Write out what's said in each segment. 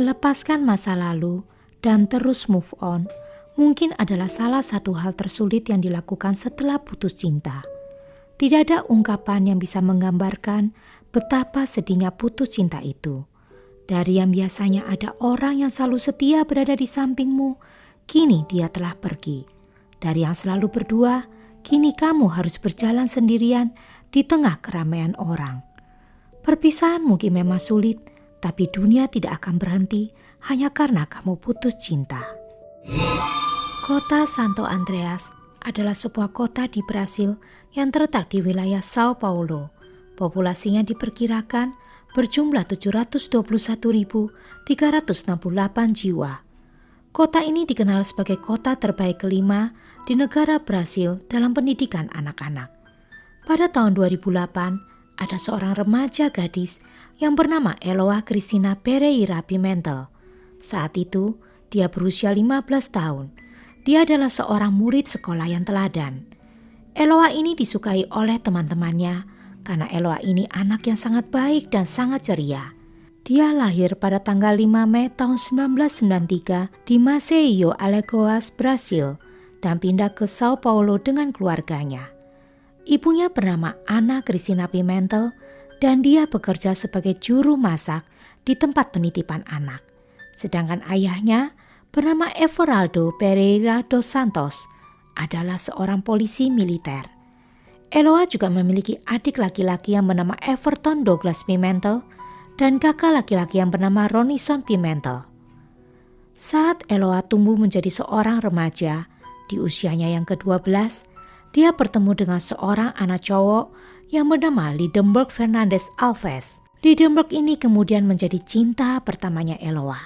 Melepaskan masa lalu dan terus move on mungkin adalah salah satu hal tersulit yang dilakukan setelah putus cinta. Tidak ada ungkapan yang bisa menggambarkan betapa sedihnya putus cinta itu. Dari yang biasanya ada orang yang selalu setia berada di sampingmu, kini dia telah pergi. Dari yang selalu berdua, kini kamu harus berjalan sendirian di tengah keramaian orang. Perpisahan mungkin memang sulit, tapi dunia tidak akan berhenti hanya karena kamu putus cinta. Kota Santo Andreas adalah sebuah kota di Brasil yang terletak di wilayah Sao Paulo. Populasinya diperkirakan berjumlah 721.368 jiwa. Kota ini dikenal sebagai kota terbaik kelima di negara Brasil dalam pendidikan anak-anak. Pada tahun 2008, ada seorang remaja gadis yang bernama Eloa Cristina Pereira Pimentel. Saat itu, dia berusia 15 tahun. Dia adalah seorang murid sekolah yang teladan. Eloa ini disukai oleh teman-temannya karena Eloa ini anak yang sangat baik dan sangat ceria. Dia lahir pada tanggal 5 Mei tahun 1993 di Maceió, Alagoas, Brasil, dan pindah ke Sao Paulo dengan keluarganya. Ibunya bernama Ana Cristina Pimentel dan dia bekerja sebagai juru masak di tempat penitipan anak. Sedangkan ayahnya bernama Everaldo Pereira dos Santos adalah seorang polisi militer. Eloa juga memiliki adik laki-laki yang bernama Everton Douglas Pimentel dan kakak laki-laki yang bernama Ronison Pimentel. Saat Eloa tumbuh menjadi seorang remaja, di usianya yang ke-12, dia bertemu dengan seorang anak cowok yang bernama Lidenberg Fernandes Alves. Lidenberg ini kemudian menjadi cinta pertamanya Eloa.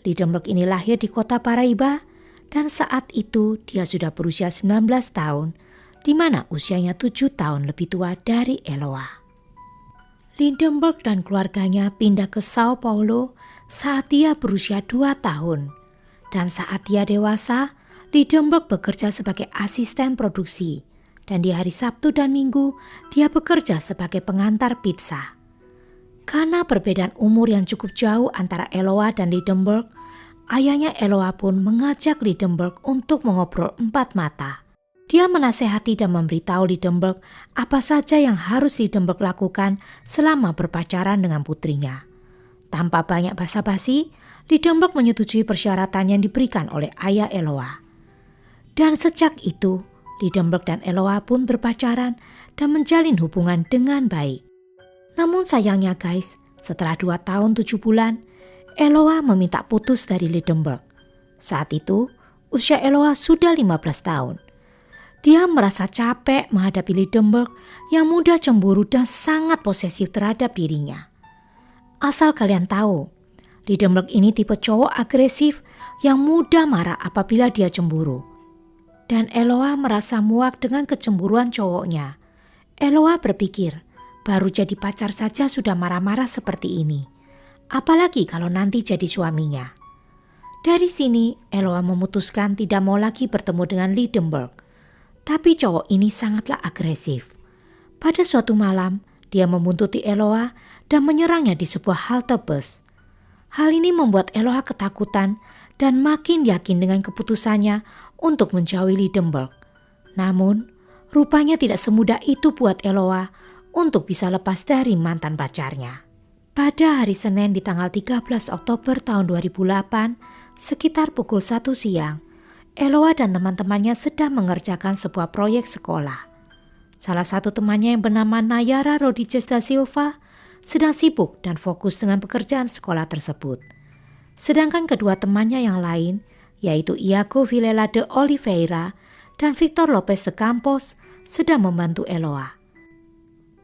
Lidenberg ini lahir di kota Paraíba dan saat itu dia sudah berusia 19 tahun, di mana usianya 7 tahun lebih tua dari Eloa. Lidenberg dan keluarganya pindah ke Sao Paulo saat dia berusia 2 tahun. Dan saat dia dewasa, Lidenberg bekerja sebagai asisten produksi, dan di hari Sabtu dan Minggu dia bekerja sebagai pengantar pizza. Karena perbedaan umur yang cukup jauh antara Eloa dan Lidenberg, ayahnya Eloa pun mengajak Lidenberg untuk mengobrol 4 mata. Dia menasehati dan memberitahu Lidenberg apa saja yang harus Lidenberg lakukan selama berpacaran dengan putrinya. Tanpa banyak basa-basi, Lidenberg menyetujui persyaratan yang diberikan oleh ayah Eloa. Dan sejak itu, Lidenberg dan Eloa pun berpacaran dan menjalin hubungan dengan baik. Namun sayangnya guys, setelah 2 tahun 7 bulan, Eloa meminta putus dari Lidenberg. Saat itu, usia Eloa sudah 15 tahun. Dia merasa capek menghadapi Lidenberg yang mudah cemburu dan sangat posesif terhadap dirinya. Asal kalian tahu, Lidenberg ini tipe cowok agresif yang mudah marah apabila dia cemburu. Dan Eloa merasa muak dengan kecemburuan cowoknya. Eloa berpikir, baru jadi pacar saja sudah marah-marah seperti ini. Apalagi kalau nanti jadi suaminya. Dari sini, Eloa memutuskan tidak mau lagi bertemu dengan Lidenberg. Tapi cowok ini sangatlah agresif. Pada suatu malam, dia membuntuti Eloa dan menyerangnya di sebuah halte bus. Hal ini membuat Eloa ketakutan dan makin yakin dengan keputusannya untuk menjauhi Lidenberg. Namun, rupanya tidak semudah itu buat Eloa untuk bisa lepas dari mantan pacarnya. Pada hari Senin di tanggal 13 Oktober tahun 2008, sekitar pukul 1 siang, Eloa dan teman-temannya sedang mengerjakan sebuah proyek sekolah. Salah satu temannya yang bernama Nayara Rodrigues da Silva sedang sibuk dan fokus dengan pekerjaan sekolah tersebut. Sedangkan kedua temannya yang lain, yaitu Iago Vilela de Oliveira dan Victor Lopez de Campos, sedang membantu Eloa.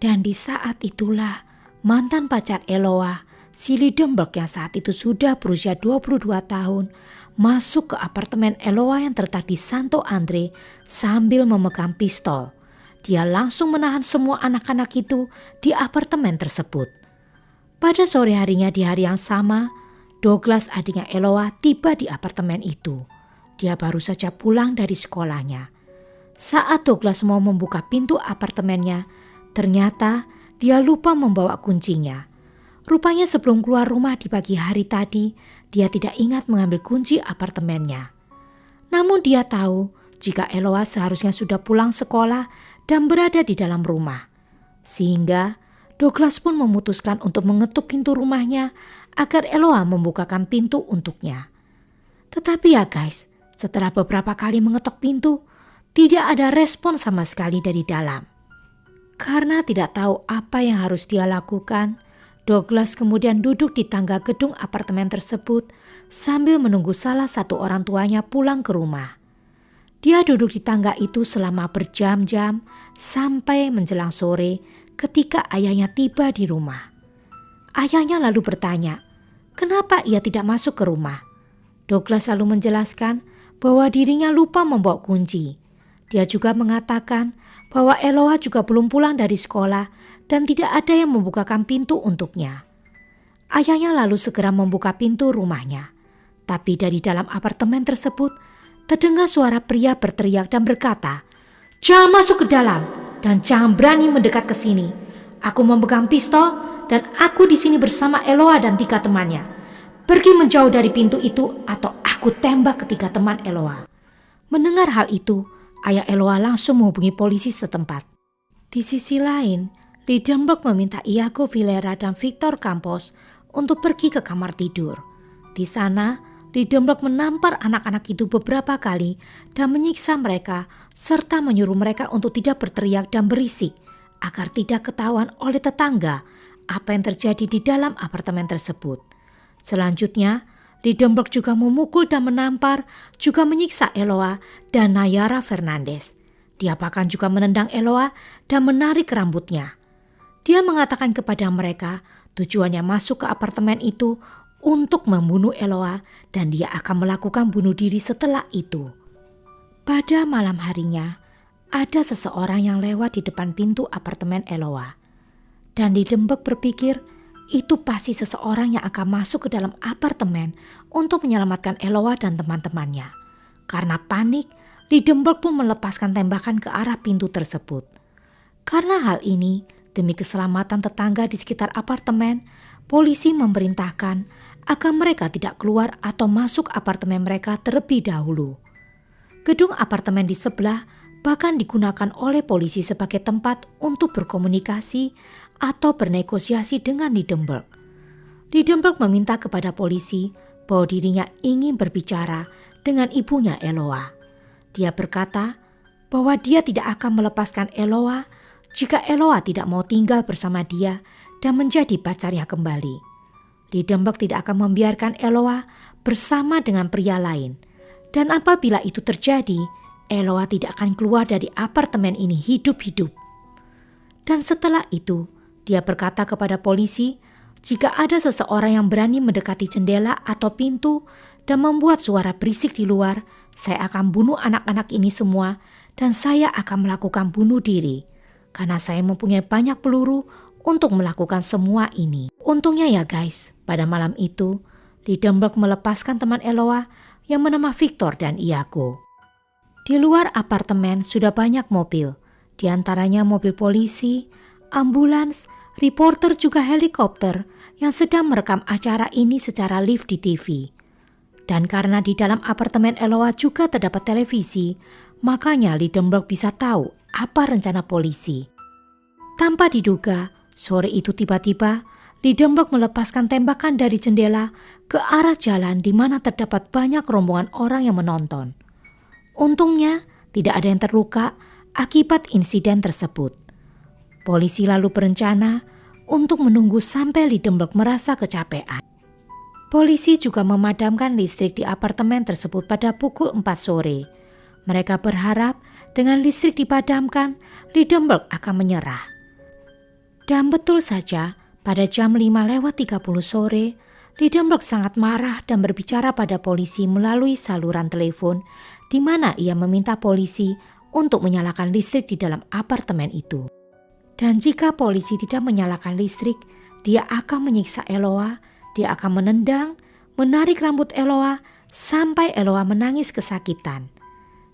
Dan di saat itulah mantan pacar Eloa, si Lidenberg yang saat itu sudah berusia 22 tahun, masuk ke apartemen Eloa yang terletak di Santo Andre sambil memegang pistol. Dia langsung menahan semua anak-anak itu di apartemen tersebut. Pada sore harinya di hari yang sama, Douglas adiknya Eloa tiba di apartemen itu. Dia baru saja pulang dari sekolahnya. Saat Douglas mau membuka pintu apartemennya, ternyata dia lupa membawa kuncinya. Rupanya sebelum keluar rumah di pagi hari tadi, dia tidak ingat mengambil kunci apartemennya. Namun dia tahu jika Eloa seharusnya sudah pulang sekolah dan berada di dalam rumah. Sehingga Douglas pun memutuskan untuk mengetuk pintu rumahnya agar Eloa membukakan pintu untuknya. Tetapi ya guys, setelah beberapa kali mengetok pintu, tidak ada respon sama sekali dari dalam. Karena tidak tahu apa yang harus dia lakukan, Douglas kemudian duduk di tangga gedung apartemen tersebut sambil menunggu salah satu orang tuanya pulang ke rumah. Dia duduk di tangga itu selama berjam-jam sampai menjelang sore ketika ayahnya tiba di rumah. Ayahnya lalu bertanya, kenapa ia tidak masuk ke rumah? Douglas lalu menjelaskan bahwa dirinya lupa membawa kunci. Dia juga mengatakan bahwa Eloa juga belum pulang dari sekolah dan tidak ada yang membukakan pintu untuknya. Ayahnya lalu segera membuka pintu rumahnya. Tapi dari dalam apartemen tersebut terdengar suara pria berteriak dan berkata, "Jangan masuk ke dalam dan jangan berani mendekat ke sini. Aku memegang pistol dan aku di sini bersama Eloa dan 3 temannya. Pergi menjauh dari pintu itu atau aku tembak ketiga teman Eloa." Mendengar hal itu, ayah Eloa langsung menghubungi polisi setempat. Di sisi lain, Lidenberg meminta Iago Villera dan Victor Campos untuk pergi ke kamar tidur. Di sana, Lidenberg menampar anak-anak itu beberapa kali dan menyiksa mereka serta menyuruh mereka untuk tidak berteriak dan berisik agar tidak ketahuan oleh tetangga apa yang terjadi di dalam apartemen tersebut. Selanjutnya, Lidenberg juga memukul dan menampar, juga menyiksa Eloa dan Nayara Fernandez. Dia bahkan juga menendang Eloa dan menarik rambutnya. Dia mengatakan kepada mereka tujuannya masuk ke apartemen itu untuk membunuh Eloa dan dia akan melakukan bunuh diri setelah itu. Pada malam harinya, ada seseorang yang lewat di depan pintu apartemen Eloa. Dan Lidenberg berpikir itu pasti seseorang yang akan masuk ke dalam apartemen untuk menyelamatkan Eloa dan teman-temannya. Karena panik, Lidenberg pun melepaskan tembakan ke arah pintu tersebut. Karena hal ini, demi keselamatan tetangga di sekitar apartemen, polisi memerintahkan agar mereka tidak keluar atau masuk apartemen mereka terlebih dahulu. Gedung apartemen di sebelah bahkan digunakan oleh polisi sebagai tempat untuk berkomunikasi atau bernegosiasi dengan Lidenberg. Lidenberg meminta kepada polisi bahwa dirinya ingin berbicara dengan ibunya Eloa. Dia berkata bahwa dia tidak akan melepaskan Eloa jika Eloa tidak mau tinggal bersama dia dan menjadi pacarnya kembali. Lidenberg tidak akan membiarkan Eloa bersama dengan pria lain. Dan apabila itu terjadi, Eloa tidak akan keluar dari apartemen ini hidup-hidup. Dan setelah itu, dia berkata kepada polisi, jika ada seseorang yang berani mendekati jendela atau pintu dan membuat suara berisik di luar, saya akan bunuh anak-anak ini semua dan saya akan melakukan bunuh diri. Karena saya mempunyai banyak peluru untuk melakukan semua ini. Untungnya ya guys, pada malam itu, Lidenberg melepaskan teman Eloa yang bernama Victor dan Iago. Di luar apartemen sudah banyak mobil, di antaranya mobil polisi, ambulans, reporter juga helikopter yang sedang merekam acara ini secara live di TV. Dan karena di dalam apartemen Eloa juga terdapat televisi, makanya Lidenberg bisa tahu apa rencana polisi. Tanpa diduga, sore itu tiba-tiba Lidenberg melepaskan tembakan dari jendela ke arah jalan di mana terdapat banyak rombongan orang yang menonton. Untungnya tidak ada yang terluka akibat insiden tersebut. Polisi lalu berencana untuk menunggu sampai Lidenberg merasa kecapean. Polisi juga memadamkan listrik di apartemen tersebut pada pukul 4 sore. Mereka berharap dengan listrik dipadamkan, Lidenberg akan menyerah. Dan betul saja, pada jam 5:30 sore, Lidenberg sangat marah dan berbicara pada polisi melalui saluran telepon di mana ia meminta polisi untuk menyalakan listrik di dalam apartemen itu. Dan jika polisi tidak menyalakan listrik, dia akan menyiksa Eloa, dia akan menendang, menarik rambut Eloa sampai Eloa menangis kesakitan.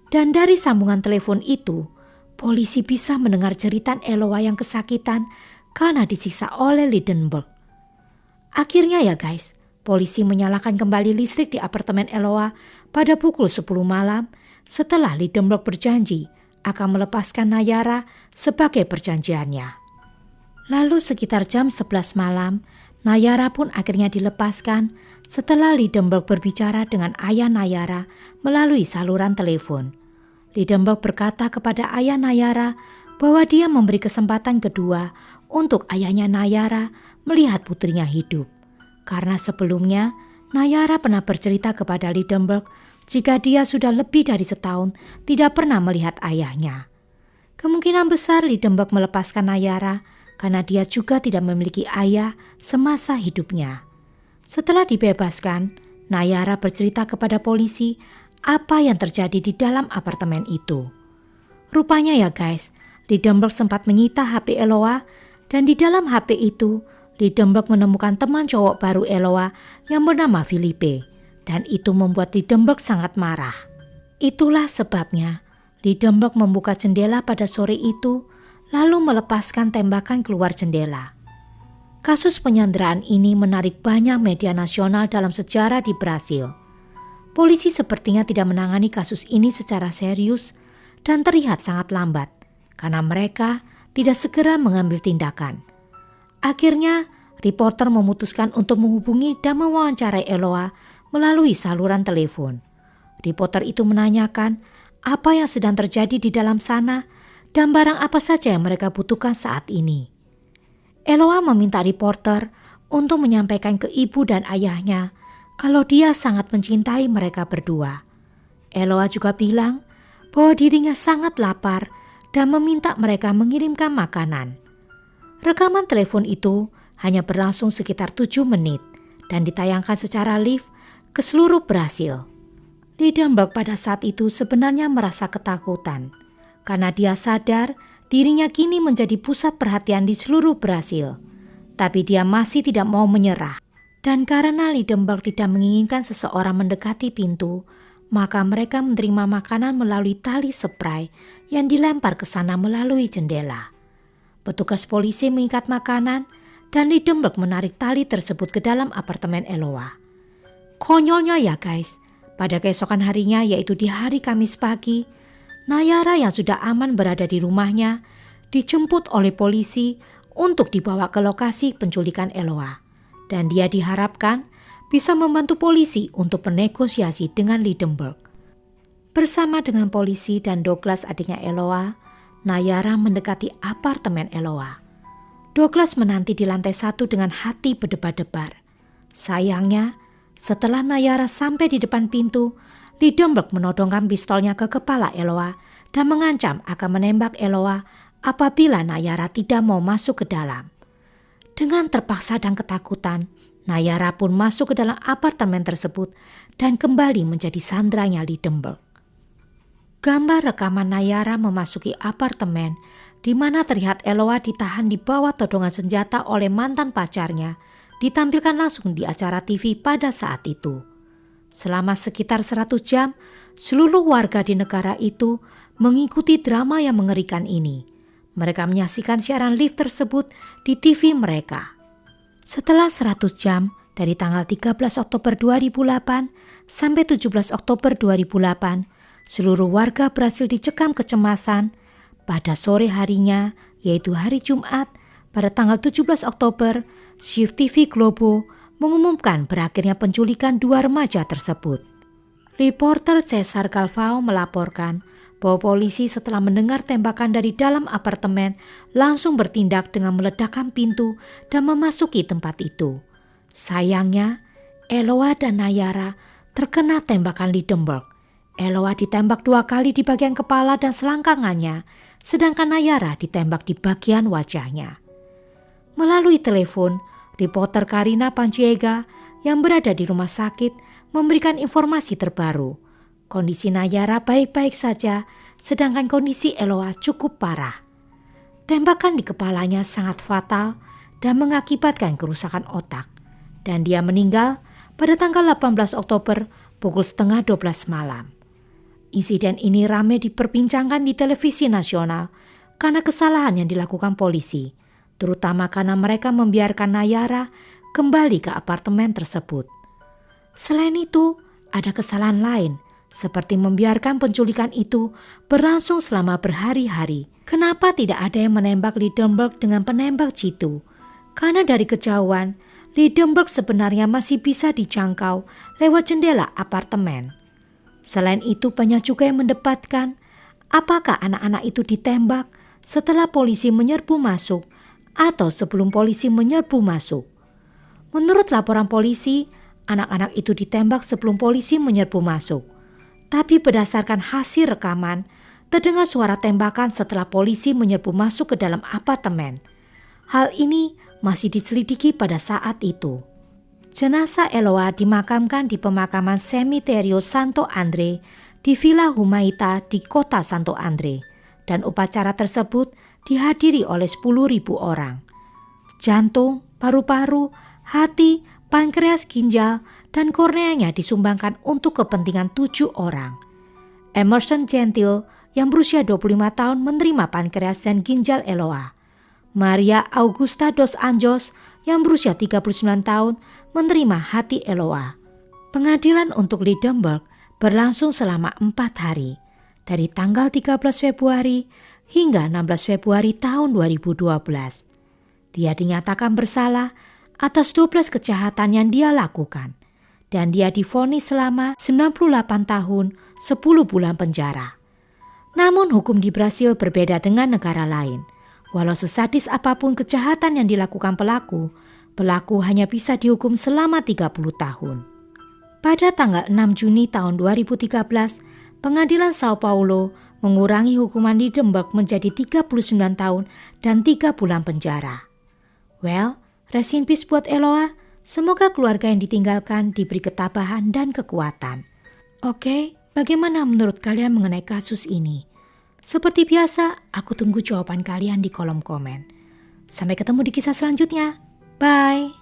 Dan dari sambungan telepon itu, polisi bisa mendengar jeritan Eloa yang kesakitan karena disiksa oleh Lidenberg. Akhirnya ya guys, polisi menyalakan kembali listrik di apartemen Eloa pada pukul 10 malam setelah Liebenberg berjanji akan melepaskan Nayara sebagai perjanjiannya. Lalu sekitar jam 11 malam, Nayara pun akhirnya dilepaskan setelah Liebenberg berbicara dengan ayah Nayara melalui saluran telepon. Liebenberg berkata kepada ayah Nayara bahwa dia memberi kesempatan kedua untuk ayahnya Nayara melihat putrinya hidup. Karena sebelumnya, Nayara pernah bercerita kepada Liebenberg jika dia sudah lebih dari setahun tidak pernah melihat ayahnya. Kemungkinan besar Liebenberg melepaskan Nayara karena dia juga tidak memiliki ayah semasa hidupnya. Setelah dibebaskan, Nayara bercerita kepada polisi apa yang terjadi di dalam apartemen itu. Rupanya ya guys, Liebenberg sempat menyita HP Eloa dan di dalam HP itu Liebenberg menemukan teman cowok baru Eloa yang bernama Philippe dan itu membuat Liebenberg sangat marah. Itulah sebabnya Liebenberg membuka jendela pada sore itu lalu melepaskan tembakan keluar jendela. Kasus penyanderaan ini menarik banyak media nasional dalam sejarah di Brasil. Polisi sepertinya tidak menangani kasus ini secara serius dan terlihat sangat lambat karena mereka tidak segera mengambil tindakan. Akhirnya, reporter memutuskan untuk menghubungi dan mewawancarai Eloa melalui saluran telepon. Reporter itu menanyakan apa yang sedang terjadi di dalam sana dan barang apa saja yang mereka butuhkan saat ini. Eloa meminta reporter untuk menyampaikan ke ibu dan ayahnya kalau dia sangat mencintai mereka berdua. Eloa juga bilang bahwa dirinya sangat lapar dan meminta mereka mengirimkan makanan. Rekaman telepon itu hanya berlangsung sekitar 7 menit dan ditayangkan secara live ke seluruh Brasil. Liebenberg pada saat itu sebenarnya merasa ketakutan karena dia sadar dirinya kini menjadi pusat perhatian di seluruh Brasil. Tapi dia masih tidak mau menyerah. Dan karena Liebenberg tidak menginginkan seseorang mendekati pintu, maka mereka menerima makanan melalui tali spray yang dilempar ke sana melalui jendela. Petugas polisi mengikat makanan dan Liebenberg menarik tali tersebut ke dalam apartemen Eloa. Konyolnya ya guys, pada keesokan harinya yaitu di hari Kamis pagi, Nayara yang sudah aman berada di rumahnya dijemput oleh polisi untuk dibawa ke lokasi penculikan Eloa. Dan dia diharapkan bisa membantu polisi untuk bernegosiasi dengan Liebenberg. Bersama dengan polisi dan Douglas adiknya Eloa, Nayara mendekati apartemen Eloa. Douglas menanti di lantai 1 dengan hati berdebar-debar. Sayangnya, setelah Nayara sampai di depan pintu, Liebenberg menodongkan pistolnya ke kepala Eloa dan mengancam akan menembak Eloa apabila Nayara tidak mau masuk ke dalam. Dengan terpaksa dan ketakutan, Nayara pun masuk ke dalam apartemen tersebut dan kembali menjadi sandranya Liebenberg. Gambar rekaman Nayara memasuki apartemen di mana terlihat Eloa ditahan di bawah todongan senjata oleh mantan pacarnya ditampilkan langsung di acara TV pada saat itu. Selama sekitar 100 jam, seluruh warga di negara itu mengikuti drama yang mengerikan ini. Mereka menyaksikan siaran live tersebut di TV mereka. Setelah 100 jam, dari tanggal 13 Oktober 2008 sampai 17 Oktober 2008, seluruh warga Brasil dicekam kecemasan. Pada sore harinya, yaitu hari Jumat, pada tanggal 17 Oktober, Shift TV Globo mengumumkan berakhirnya penculikan 2 remaja tersebut. Reporter Cesar Galvão melaporkan bahwa polisi setelah mendengar tembakan dari dalam apartemen langsung bertindak dengan meledakkan pintu dan memasuki tempat itu. Sayangnya, Eloa dan Nayara terkena tembakan Liebenberg. Eloa ditembak 2 kali di bagian kepala dan selangkangannya, sedangkan Nayara ditembak di bagian wajahnya. Melalui telepon, reporter Karina Panciega yang berada di rumah sakit memberikan informasi terbaru. Kondisi Nayara baik-baik saja, sedangkan kondisi Eloa cukup parah. Tembakan di kepalanya sangat fatal dan mengakibatkan kerusakan otak. Dan dia meninggal pada tanggal 18 Oktober pukul 11:30 malam. Insiden ini ramai diperbincangkan di televisi nasional karena kesalahan yang dilakukan polisi, terutama karena mereka membiarkan Nayara kembali ke apartemen tersebut. Selain itu, ada kesalahan lain, seperti membiarkan penculikan itu berlangsung selama berhari-hari. Kenapa tidak ada yang menembak Liebenberg dengan penembak jitu? Karena dari kejauhan, Liebenberg sebenarnya masih bisa dijangkau lewat jendela apartemen. Selain itu, banyak juga yang mendebatkan apakah anak-anak itu ditembak setelah polisi menyerbu masuk atau sebelum polisi menyerbu masuk. Menurut laporan polisi, anak-anak itu ditembak sebelum polisi menyerbu masuk. Tapi berdasarkan hasil rekaman, terdengar suara tembakan setelah polisi menyerbu masuk ke dalam apartemen. Hal ini masih diselidiki pada saat itu. Jenazah Eloa dimakamkan di pemakaman Semiterio Santo Andre di Villa Humaita di kota Santo Andre, dan upacara tersebut dihadiri oleh 10.000 orang. Jantung, paru-paru, hati, pankreas, ginjal, dan korneanya disumbangkan untuk kepentingan 7 orang. Emerson Gentil yang berusia 25 tahun menerima pankreas dan ginjal Eloa. Maria Augusta dos Anjos yang berusia 39 tahun menerima hati Eloa. Pengadilan untuk Liebenberg berlangsung selama 4 hari, dari tanggal 13 Februari hingga 16 Februari tahun 2012. Dia dinyatakan bersalah atas 12 kejahatan yang dia lakukan, dan dia divonis selama 98 tahun 10 bulan penjara. Namun hukum di Brasil berbeda dengan negara lain. Walau sesadis apapun kejahatan yang dilakukan pelaku hanya bisa dihukum selama 30 tahun. Pada tanggal 6 Juni tahun 2013, Pengadilan Sao Paulo mengurangi hukuman Liebenberg menjadi 39 tahun dan 3 bulan penjara. Well, rest in peace buat Eloa. Semoga keluarga yang ditinggalkan diberi ketabahan dan kekuatan. Oke, bagaimana menurut kalian mengenai kasus ini? Seperti biasa, aku tunggu jawaban kalian di kolom komen. Sampai ketemu di kisah selanjutnya. Bye!